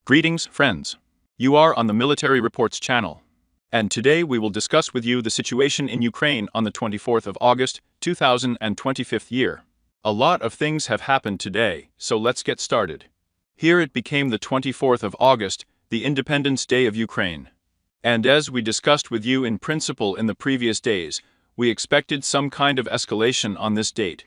Greetings, friends. You are on the Military Reports channel. And today we will discuss with you the situation in Ukraine on the 24th of August, 2025 year. A lot of things have happened today, so let's get started. Here it became the 24th of August, the Independence Day of Ukraine. And as we discussed with you in principle in the previous days, we expected some kind of escalation on this date.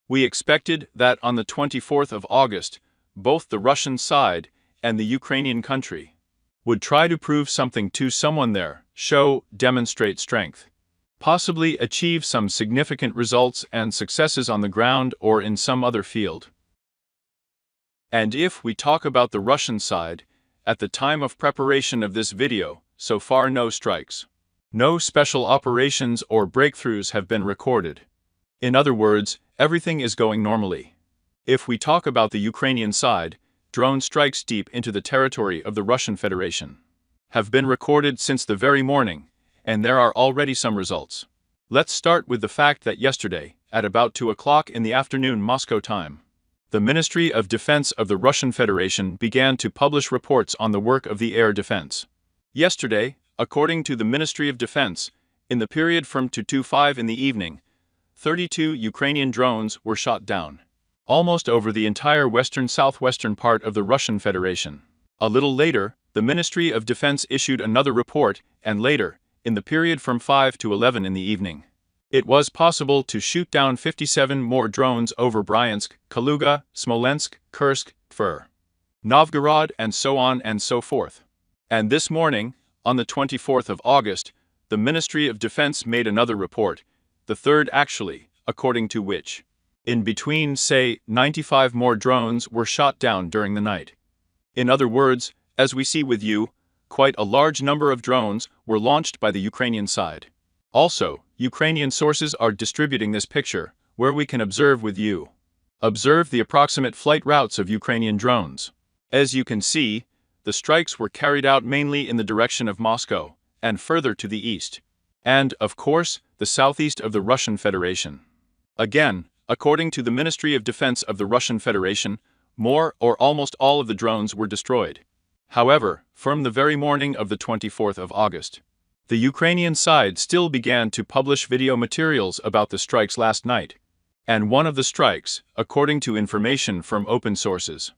We expected that on the 24th of August, both the Russian side and the Ukrainian country would try to prove something to someone there, demonstrate strength, possibly achieve some significant results and successes on the ground or in some other field. And if we talk about the Russian side, at the time of preparation of this video, so far no strikes, no special operations or breakthroughs have been recorded. In other words, everything is going normally. If we talk about the Ukrainian side, drone strikes deep into the territory of the Russian Federation have been recorded since the very morning, and there are already some results. Let's start with the fact that yesterday, at about 2 o'clock in the afternoon Moscow time, the Ministry of Defense of the Russian Federation began to publish reports on the work of the air defense. Yesterday, according to the Ministry of Defense, in the period from 2 to 5 in the evening, 32 Ukrainian drones were shot down, almost over the entire southwestern part of the Russian Federation. A little later, the Ministry of Defense issued another report, and later, in the period from 5 to 11 in the evening, it was possible to shoot down 57 more drones over Bryansk, Kaluga, Smolensk, Kursk, Tver, Novgorod, and so on and so forth. And this morning, on the 24th of August, the Ministry of Defense made another report, the third actually, according to which, in between, 95 more drones were shot down during the night. In other words, as we see with you, quite a large number of drones were launched by the Ukrainian side. Also, Ukrainian sources are distributing this picture, where we can observe with you. Observe the approximate flight routes of Ukrainian drones. As you can see, the strikes were carried out mainly in the direction of Moscow, and further to the east, and, of course, the southeast of the Russian Federation. Again, according to the Ministry of Defense of the Russian Federation, more or almost all of the drones were destroyed. However, from the very morning of the 24th of August, the Ukrainian side still began to publish video materials about the strikes last night, and one of the strikes, according to information from open sources,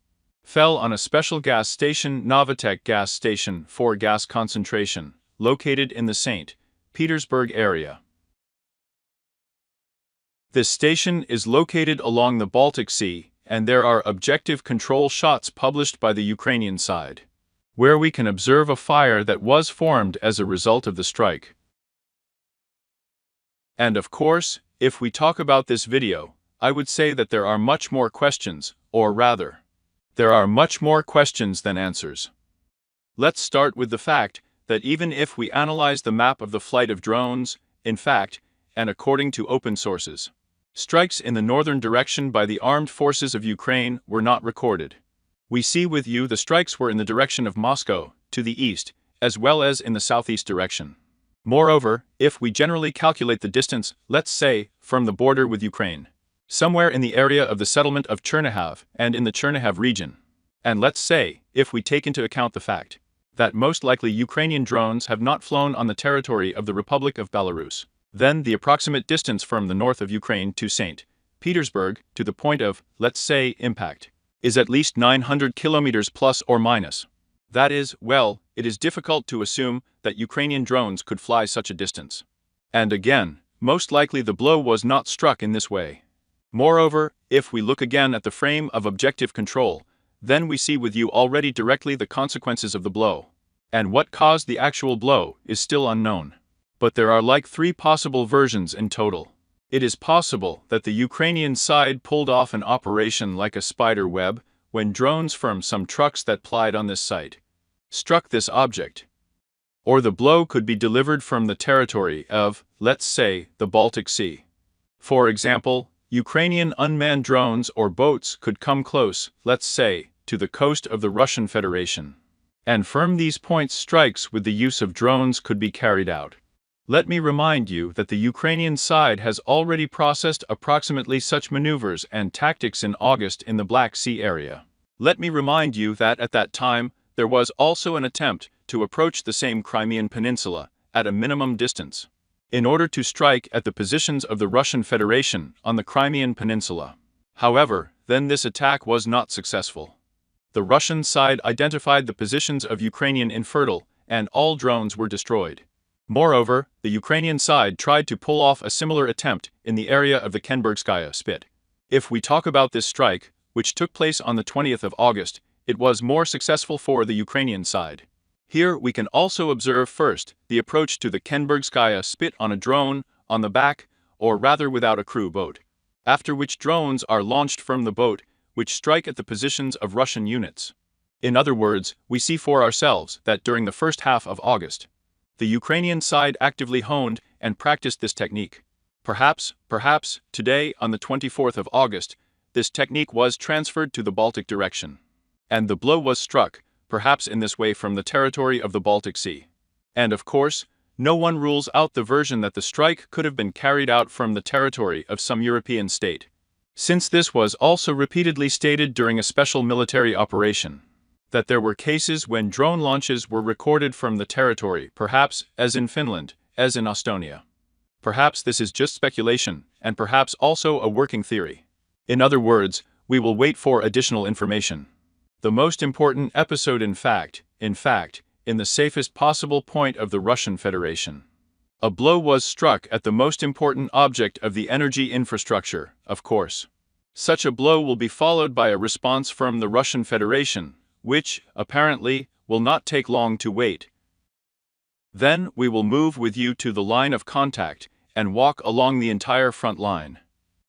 fell on a special gas station, Novatek gas station for gas concentration, located in the St. Petersburg area. This station is located along the Baltic Sea, and there are objective control shots published by the Ukrainian side, where we can observe a fire that was formed as a result of the strike. And of course, if we talk about this video, I would say that there are much more questions, or rather, there are much more questions than answers. Let's start with the fact that even if we analyze the map of the flight of drones, in fact, and according to open sources, strikes in the northern direction by the armed forces of Ukraine were not recorded. We see with you the strikes were in the direction of Moscow, to the east, as well as in the southeast direction. Moreover, if we generally calculate the distance, let's say, from the border with Ukraine, somewhere in the area of the settlement of Chernihiv and in the Chernihiv region, and let's say, if we take into account the fact that most likely Ukrainian drones have not flown on the territory of the Republic of Belarus, then the approximate distance from the north of Ukraine to St. Petersburg to the point of, let's say, impact, is at least 900 kilometers plus or minus. That is, well, it is difficult to assume that Ukrainian drones could fly such a distance. And again, most likely the blow was not struck in this way. Moreover, if we look again at the frame of objective control, then we see with you already directly the consequences of the blow. And what caused the actual blow is still unknown. But there are like 3 possible versions in total. It is possible that the Ukrainian side pulled off an operation like a spider web when drones from some trucks that plied on this site struck this object. Or the blow could be delivered from the territory of, let's say, the Baltic Sea. For example, Ukrainian unmanned drones or boats could come close, let's say, to the coast of the Russian Federation. And from these points strikes with the use of drones could be carried out. Let me remind you that the Ukrainian side has already processed approximately such maneuvers and tactics in August in the Black Sea area. Let me remind you that at that time, there was also an attempt to approach the same Crimean peninsula at a minimum distance, in order to strike at the positions of the Russian Federation on the Crimean peninsula. However, then this attack was not successful. The Russian side identified the positions of Ukrainian infertile, and all drones were destroyed. Moreover, the Ukrainian side tried to pull off a similar attempt in the area of the Kenbergskaya Spit. If we talk about this strike, which took place on the 20th of August, it was more successful for the Ukrainian side. Here we can also observe first the approach to the Kenbergskaya Spit on a drone, on the back, or rather without a crew boat. After which drones are launched from the boat, which strike at the positions of Russian units. In other words, we see for ourselves that during the first half of August, the Ukrainian side actively honed and practiced this technique. Perhaps, today, on the 24th of August, this technique was transferred to the Baltic direction. And the blow was struck, perhaps in this way from the territory of the Baltic Sea. And of course, no one rules out the version that the strike could have been carried out from the territory of some European state, since this was also repeatedly stated during a special military operation, that there were cases when drone launches were recorded from the territory, perhaps as in Finland, as in Estonia. Perhaps this is just speculation, and perhaps also a working theory. In other words, we will wait for additional information. The most important episode in fact, in the safest possible point of the Russian Federation. A blow was struck at the most important object of the energy infrastructure, of course. Such a blow will be followed by a response from the Russian Federation, which, apparently, will not take long to wait. Then we will move with you to the line of contact and walk along the entire front line.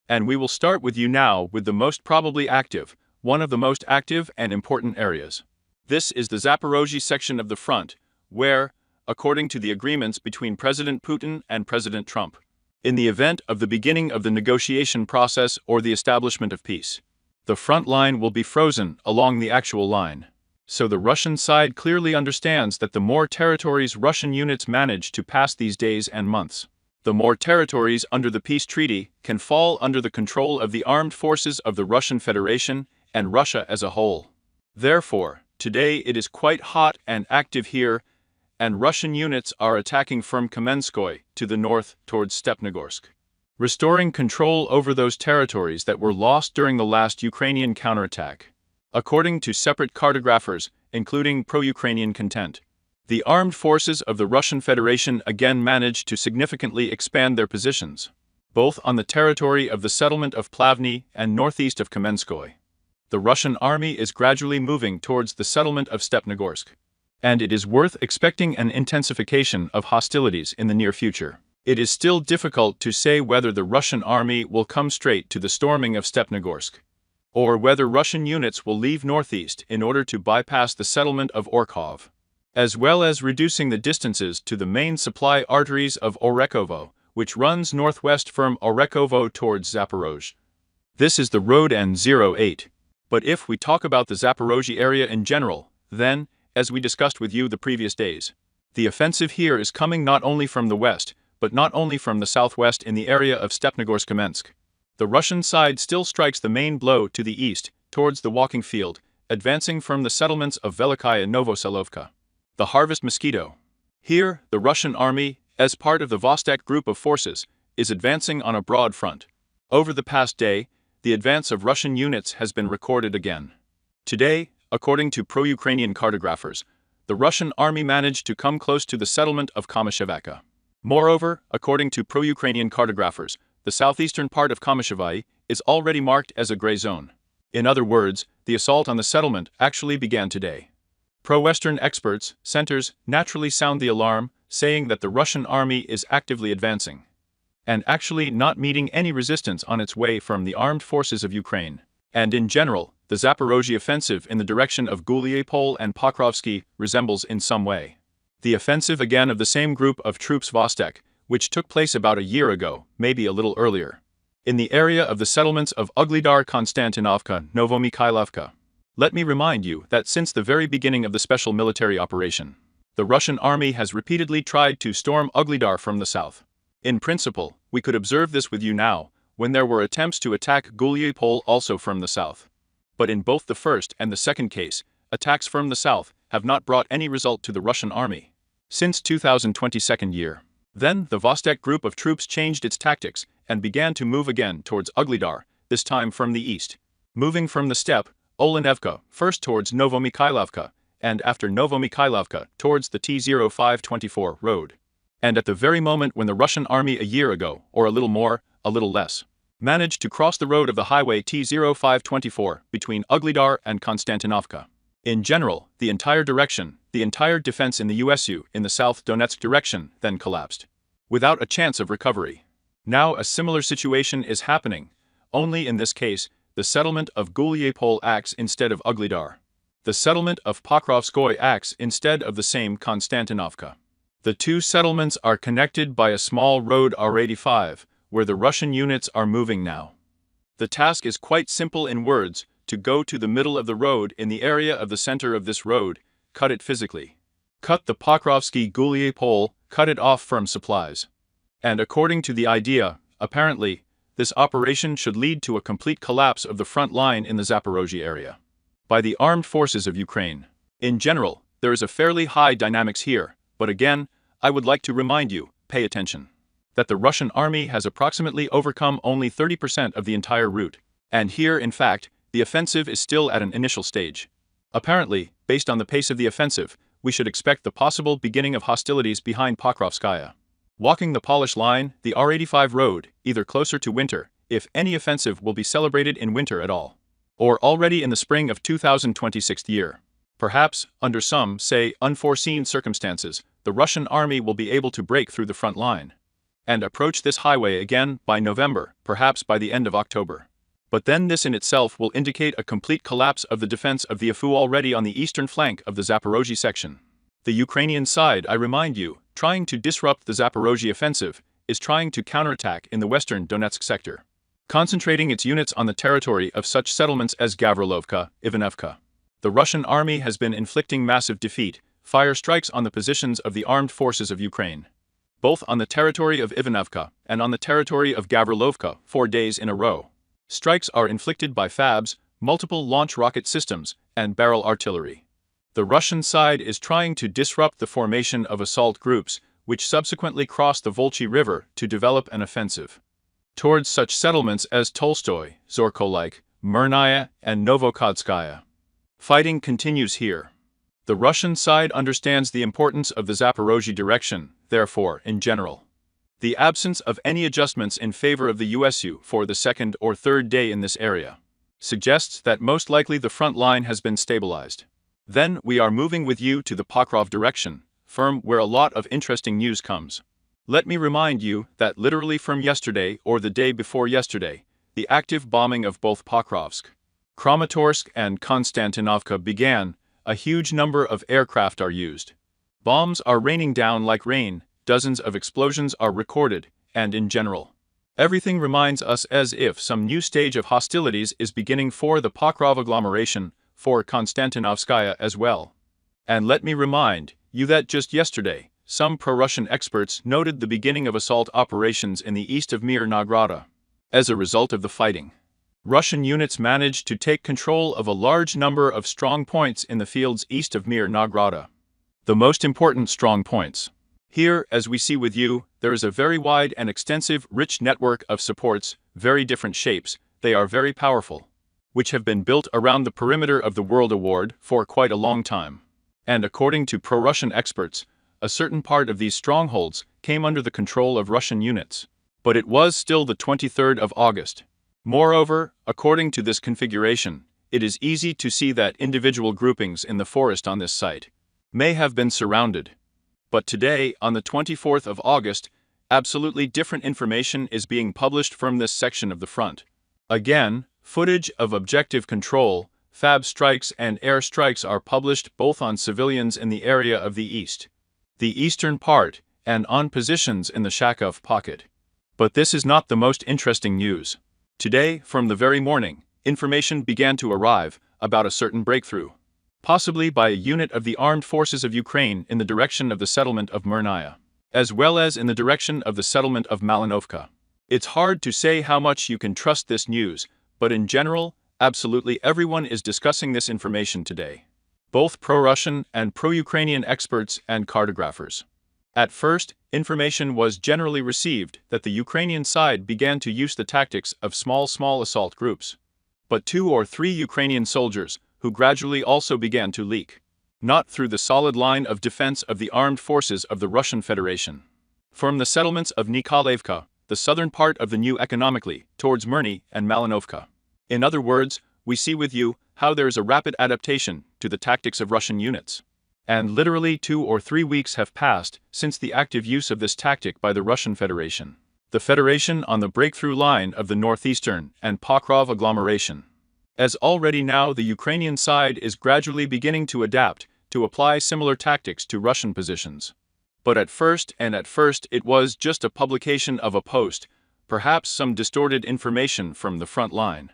And we will start with you now with the most probably active, one of the most active and important areas. This is the Zaporozhye section of the front, where, according to the agreements between President Putin and President Trump, in the event of the beginning of the negotiation process or the establishment of peace, the front line will be frozen along the actual line. So the Russian side clearly understands that the more territories Russian units manage to pass these days and months, the more territories under the peace treaty can fall under the control of the armed forces of the Russian Federation and Russia as a whole. Therefore, today it is quite hot and active here, and Russian units are attacking from Kamenskoye to the north towards Stepnogorsk, restoring control over those territories that were lost during the last Ukrainian counterattack. According to separate cartographers, including pro-Ukrainian content, the armed forces of the Russian Federation again managed to significantly expand their positions, both on the territory of the settlement of Plavny and northeast of Kamenskoye. The Russian army is gradually moving towards the settlement of Stepnogorsk, and it is worth expecting an intensification of hostilities in the near future. It is still difficult to say whether the Russian army will come straight to the storming of Stepnogorsk, or whether Russian units will leave northeast in order to bypass the settlement of Orkhov, as well as reducing the distances to the main supply arteries of Orekhovo, which runs northwest from Orekhovo towards Zaporozhye. This is the road N08. But if we talk about the Zaporozhye area in general, then, as we discussed with you the previous days, the offensive here is coming not only from the west, but not only from the southwest in the area of Stepnogorsk-Kamensk. The Russian side still strikes the main blow to the east, towards the walking field, advancing from the settlements of Velikaya Novoselovka, the Harvest Mosquito. Here, the Russian army, as part of the Vostok group of forces, is advancing on a broad front. Over the past day, the advance of Russian units has been recorded again. Today, according to pro-Ukrainian cartographers, the Russian army managed to come close to the settlement of Kamyshevaka. Moreover, according to pro-Ukrainian cartographers, the southeastern part of Kamyshevai is already marked as a gray zone. In other words, the assault on the settlement actually began today. Pro-Western experts, centers, naturally sound the alarm, saying that the Russian army is actively advancing, and actually not meeting any resistance on its way from the armed forces of Ukraine. And in general, the Zaporozhye offensive in the direction of Guliapol and Pokrovsky resembles in some way the offensive again of the same group of troops Vostok, which took place about a year ago, maybe a little earlier, in the area of the settlements of Ugledar, Konstantinovka, Novomikhailivka. Let me remind you that since the very beginning of the special military operation, the Russian army has repeatedly tried to storm Ugledar from the south. In principle, we could observe this with you now, when there were attempts to attack Guliapol also from the south. But in both the first and the second case, attacks from the south have not brought any result to the Russian army since 2022 year. Then the Vostok group of troops changed its tactics and began to move again towards Ugledar, this time from the east. Moving from the steppe, Olenevka, first towards Novomikhailovka, and after Novomikhailovka towards the T-0524 road. And at the very moment when the Russian army a year ago, or a little more, a little less, managed to cross the road of the highway T-0524 between Ugledar and Konstantinovka. In general, the entire direction, the entire defense in the USU in the South Donetsk direction then collapsed, without a chance of recovery. Now a similar situation is happening, only in this case, the settlement of Gulyapol acts instead of Ugledar. The settlement of Pokrovskoye acts instead of the same Konstantinovka. The two settlements are connected by a small road R85, where the Russian units are moving now. The task is quite simple in words: to go to the middle of the road in the area of the center of this road, cut it physically. Cut the Pokrovsky-Gulyapol, cut it off from supplies. And according to the idea, apparently, this operation should lead to a complete collapse of the front line in the Zaporozhye area by the armed forces of Ukraine. In general, there is a fairly high dynamics here, but again, I would like to remind you, pay attention, that the Russian army has approximately overcome only 30% of the entire route, and here, in fact, the offensive is still at an initial stage. Apparently, based on the pace of the offensive, we should expect the possible beginning of hostilities behind Pokrovskaya. Walking the Polish line, the R85 road, either closer to winter, if any offensive will be celebrated in winter at all, or already in the spring of 2026 year. Perhaps, under some, say, unforeseen circumstances, the Russian army will be able to break through the front line and approach this highway again by November, perhaps by the end of October. But then this in itself will indicate a complete collapse of the defense of the AFU already on the eastern flank of the Zaporozhye section. The Ukrainian side, I remind you, trying to disrupt the Zaporozhye offensive, is trying to counterattack in the western Donetsk sector, concentrating its units on the territory of such settlements as Gavrilovka, Ivanivka. The Russian army has been inflicting massive defeat, fire strikes on the positions of the armed forces of Ukraine, both on the territory of Ivanivka and on the territory of Gavrilovka 4 days in a row. Strikes are inflicted by FABs, multiple launch rocket systems, and barrel artillery. The Russian side is trying to disrupt the formation of assault groups, which subsequently cross the Volchi River to develop an offensive towards such settlements as Tolstoy, Zorkolyk, Mirnaya, and Novokodskaya. Fighting continues here. The Russian side understands the importance of the Zaporozhye direction, therefore, in general, the absence of any adjustments in favor of the USU for the second or third day in this area suggests that most likely the front line has been stabilized. Then we are moving with you to the Pokrov direction, from where a lot of interesting news comes. Let me remind you that literally from yesterday or the day before yesterday, the active bombing of both Pokrovsk, Kramatorsk and Konstantinovka began. A huge number of aircraft are used. Bombs are raining down like rain, dozens of explosions are recorded, and in general, everything reminds us as if some new stage of hostilities is beginning for the Pokrov agglomeration, for Konstantinovskaya as well. And let me remind you that just yesterday, some pro-Russian experts noted the beginning of assault operations in the east of Mirnograd. As a result of the fighting, Russian units managed to take control of a large number of strong points in the fields east of Mirnograd. The most important strong points. Here, as we see with you, there is a very wide and extensive, rich network of supports, very different shapes, they are very powerful, which have been built around the perimeter of the World Award for quite a long time. And according to pro-Russian experts, a certain part of these strongholds came under the control of Russian units. But it was still the 23rd of August. Moreover, according to this configuration, it is easy to see that individual groupings in the forest on this site may have been surrounded. But today, on the 24th of August, absolutely different information is being published from this section of the front. Again, footage of objective control, FAB strikes and air strikes are published both on civilians in the area of the east, the eastern part, and on positions in the Shakov pocket. But this is not the most interesting news. Today, from the very morning, information began to arrive about a certain breakthrough, possibly by a unit of the armed forces of Ukraine in the direction of the settlement of Mirnaya, as well as in the direction of the settlement of Malinovka. It's hard to say how much you can trust this news, but in general, Absolutely everyone is discussing this information today. Both pro-Russian and pro-Ukrainian experts and cartographers. At first, information was generally received that the Ukrainian side began to use the tactics of small assault groups. But 2 or 3 Ukrainian soldiers, who gradually also began to leak. Not through the solid line of defense of the armed forces of the Russian Federation. From the settlements of Nikolaevka, the southern part of the new economically, towards Mirny and Malinovka. In other words, we see with you how there is a rapid adaptation to the tactics of Russian units. And literally 2 or 3 weeks have passed since the active use of this tactic by the Russian Federation. The Federation on the breakthrough line of the northeastern and Pokrov agglomeration. As already now the Ukrainian side is gradually beginning to adapt to apply similar tactics to Russian positions. But at first it was just a publication of a post, perhaps some distorted information from the front line.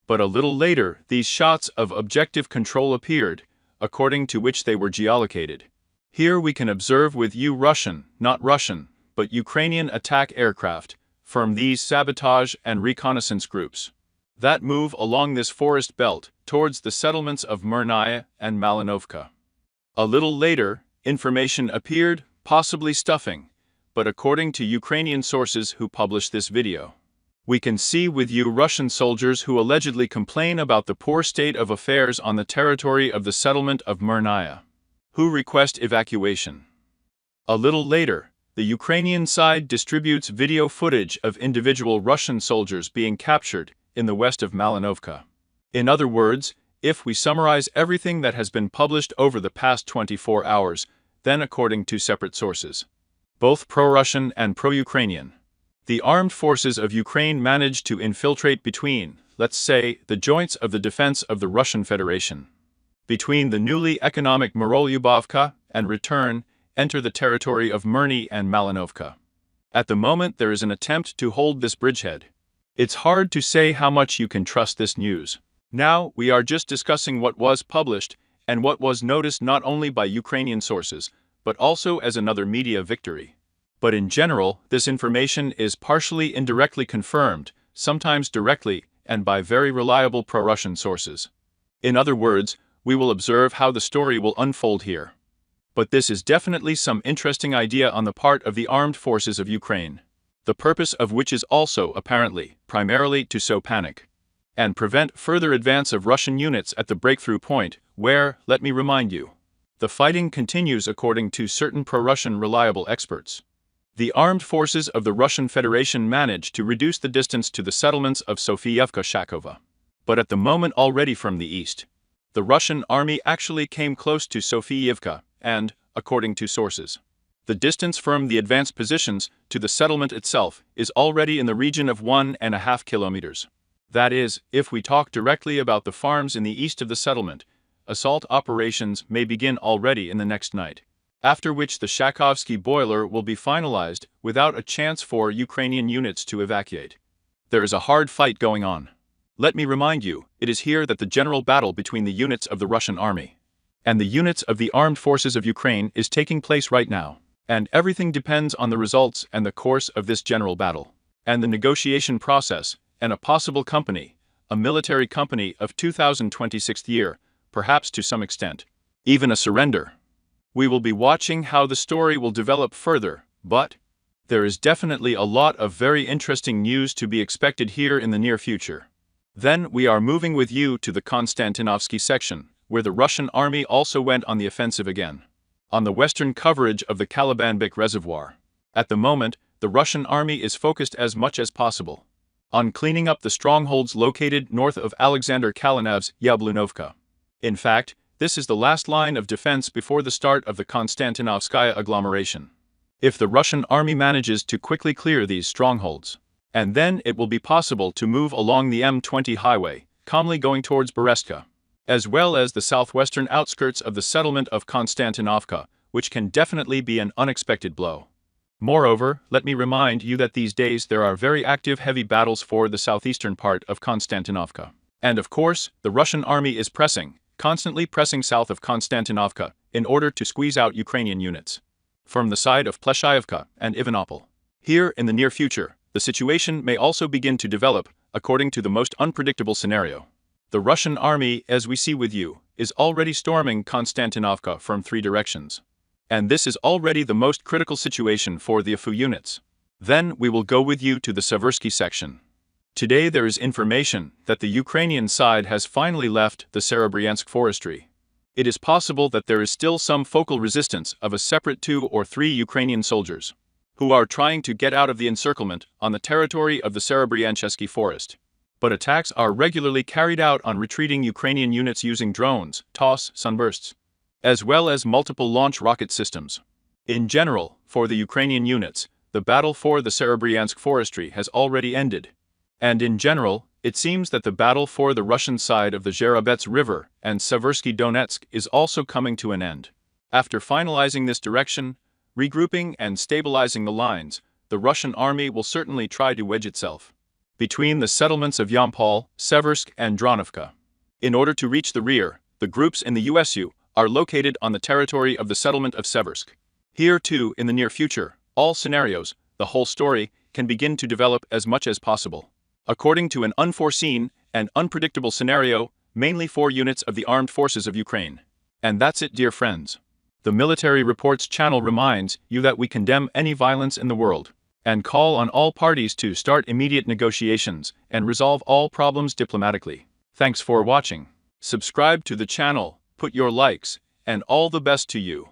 But a little later these shots of objective control appeared, according to which they were geolocated. Here we can observe with you Russian, not Russian, but Ukrainian attack aircraft, from these sabotage and reconnaissance groups, that move along this forest belt towards the settlements of Mirnaya and Malinovka. A little later, information appeared, possibly stuffing, but according to Ukrainian sources who published this video. We can see with you Russian soldiers who allegedly complain about the poor state of affairs on the territory of the settlement of Mirnaya, who request evacuation. A little later, the Ukrainian side distributes video footage of individual Russian soldiers being captured in the west of Malinovka. In other words, if we summarize everything that has been published over the past 24 hours, then according to separate sources, both pro-Russian and pro-Ukrainian, the armed forces of Ukraine managed to infiltrate between, let's say, the joints of the defense of the Russian Federation. Between the newly economic Mirolyubovka and return, enter the territory of Mirny and Malinovka. At the moment there is an attempt to hold this bridgehead. It's hard to say how much you can trust this news. Now we are just discussing what was published and what was noticed not only by Ukrainian sources, but also as another media victory. But in general, this information is partially indirectly confirmed, sometimes directly, and by very reliable pro-Russian sources. In other words, we will observe how the story will unfold here. But this is definitely some interesting idea on the part of the armed forces of Ukraine, the purpose of which is also, apparently, primarily to sow panic and prevent further advance of Russian units at the breakthrough point, where, let me remind you, the fighting continues according to certain pro-Russian reliable experts. The armed forces of the Russian Federation managed to reduce the distance to the settlements of Sofievka-Shakova. But at the moment already from the east, the Russian army actually came close to Sofievka, and, according to sources, the distance from the advanced positions to the settlement itself is already in the region of 1.5 kilometers. That is, if we talk directly about the farms in the east of the settlement, assault operations may begin already in the next night, after which the Shakovsky boiler will be finalized without a chance for Ukrainian units to evacuate. There is a hard fight going on. Let me remind you, it is here that the general battle between the units of the Russian army and the units of the armed forces of Ukraine is taking place right now. And everything depends on the results and the course of this general battle, and the negotiation process, and a possible company, a military company of 2026 year, perhaps to some extent, even a surrender. We will be watching how the story will develop further, but there is definitely a lot of very interesting news to be expected here in the near future. Then we are moving with you to the Konstantinovsky section, where the Russian army also went on the offensive again, on the western coverage of the Kalabanbek Reservoir. At the moment, the Russian army is focused as much as possible on cleaning up the strongholds located north of Alexander Kalinav's Yablunovka. In fact, this is the last line of defense before the start of the Konstantinovskaya agglomeration. If the Russian army manages to quickly clear these strongholds, and then it will be possible to move along the M20 highway, calmly going towards Berestka, as well as the southwestern outskirts of the settlement of Konstantinovka, which can definitely be an unexpected blow. Moreover, let me remind you that these days there are very active heavy battles for the southeastern part of Konstantinovka. And of course, the Russian army is constantly pressing south of Konstantinovka in order to squeeze out Ukrainian units from the side of Pleshayevka and Ivanopol. Here in the near future, the situation may also begin to develop according to the most unpredictable scenario. The Russian army, as we see with you, is already storming Konstantinovka from 3 directions. And this is already the most critical situation for the AFU units. Then we will go with you to the Seversky section. Today there is information that the Ukrainian side has finally left the Serebryansk forestry. It is possible that there is still some focal resistance of a separate 2 or 3 Ukrainian soldiers who are trying to get out of the encirclement on the territory of the Serebryanchesky forest. But attacks are regularly carried out on retreating Ukrainian units using drones, TOS, sunbursts, as well as multiple launch rocket systems. In general, for the Ukrainian units, the battle for the Serebryansk forestry has already ended. And in general, it seems that the battle for the Russian side of the Zherobets River and Seversky Donetsk is also coming to an end. After finalizing this direction, regrouping and stabilizing the lines, the Russian army will certainly try to wedge itself between the settlements of Yampol, Seversk, and Dronovka. In order to reach the rear, the groups in the USU are located on the territory of the settlement of Seversk. Here too, in the near future, all scenarios, the whole story, can begin to develop as much as possible according to an unforeseen and unpredictable scenario, mainly for units of the armed forces of Ukraine. And that's it, dear friends. The Military Reports channel reminds you that we condemn any violence in the world and call on all parties to start immediate negotiations and resolve all problems diplomatically. Thanks for watching. Subscribe to the channel, put your likes, and all the best to you.